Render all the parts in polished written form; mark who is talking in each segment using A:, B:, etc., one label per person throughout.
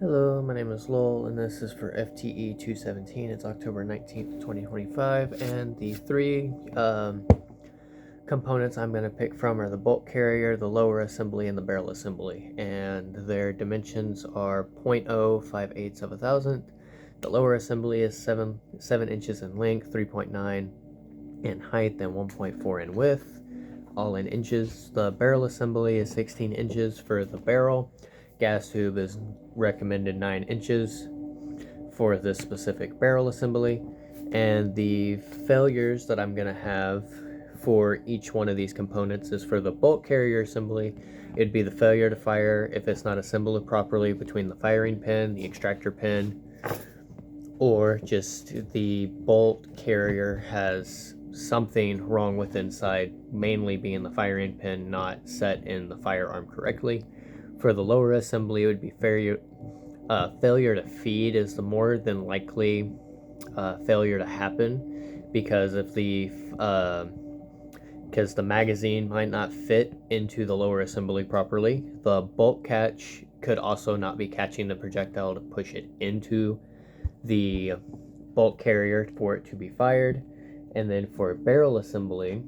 A: Hello, my name is Lowell, and this is for FTE 217. It's October 19th, 2025, and the three components I'm going to pick from are the bolt carrier, the lower assembly, and the barrel assembly. And their dimensions are 0.058 of a thousandth. The lower assembly is 7 inches in length, 3.9 in height, and 1.4 in width, all in inches. The barrel assembly is 16 inches for the barrel. Gas tube is recommended 9 inches for this specific barrel assembly. And the failures that I'm going to have for each one of these components is for the bolt carrier assembly, it'd be the failure to fire if it's not assembled properly between the firing pin, the extractor pin, or just the bolt carrier has something wrong with inside, mainly being the firing pin not set in the firearm correctly. For the lower assembly, it would be failure to feed is the more than likely failure to happen, because if because the magazine might not fit into the lower assembly properly. The bolt catch could also not be catching the projectile to push it into the bolt carrier for it to be fired. And then for barrel assembly,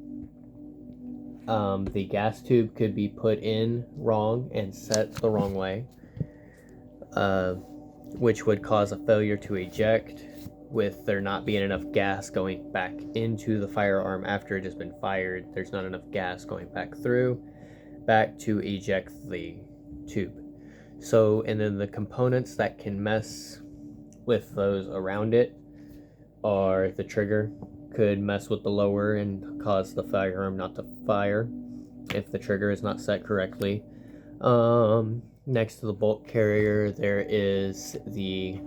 A: the gas tube could be put in wrong and set the wrong way, which would cause a failure to eject, with there not being enough gas going back into the firearm after it has been fired. There's not enough gas going back to eject the tube. So, and then the components that can mess with those around it are the trigger. Could mess with the lower and cause the firearm not to fire if the trigger is not set correctly. Next to the bolt carrier, there is the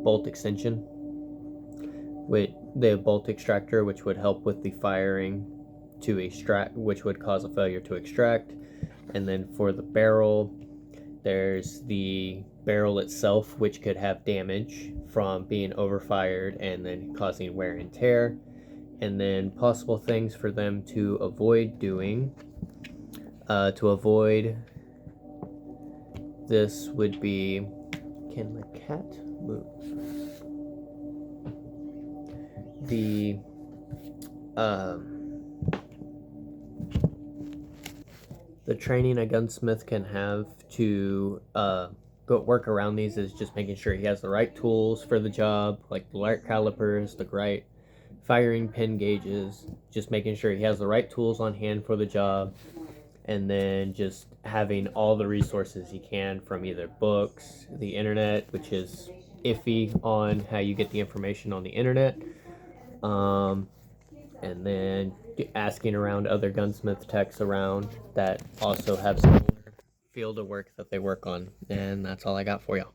A: bolt extension with the bolt extractor, which would help with the firing to extract, which would cause a failure to extract. And then for the barrel, there's the barrel itself, which could have damage from being overfired and then causing wear and tear. And then possible things for them to avoid doing, to avoid this would be, can the cat move? The training a gunsmith can have to go work around these is just making sure he has the right tools for the job, like the right calipers, the right firing pin gauges, just making sure he has the right tools on hand for the job, and then just having all the resources he can from either books, the internet, which is iffy on how you get the information on the internet, and then asking around other gunsmith techs around that also have similar field of work that they work on. And that's all I got for y'all.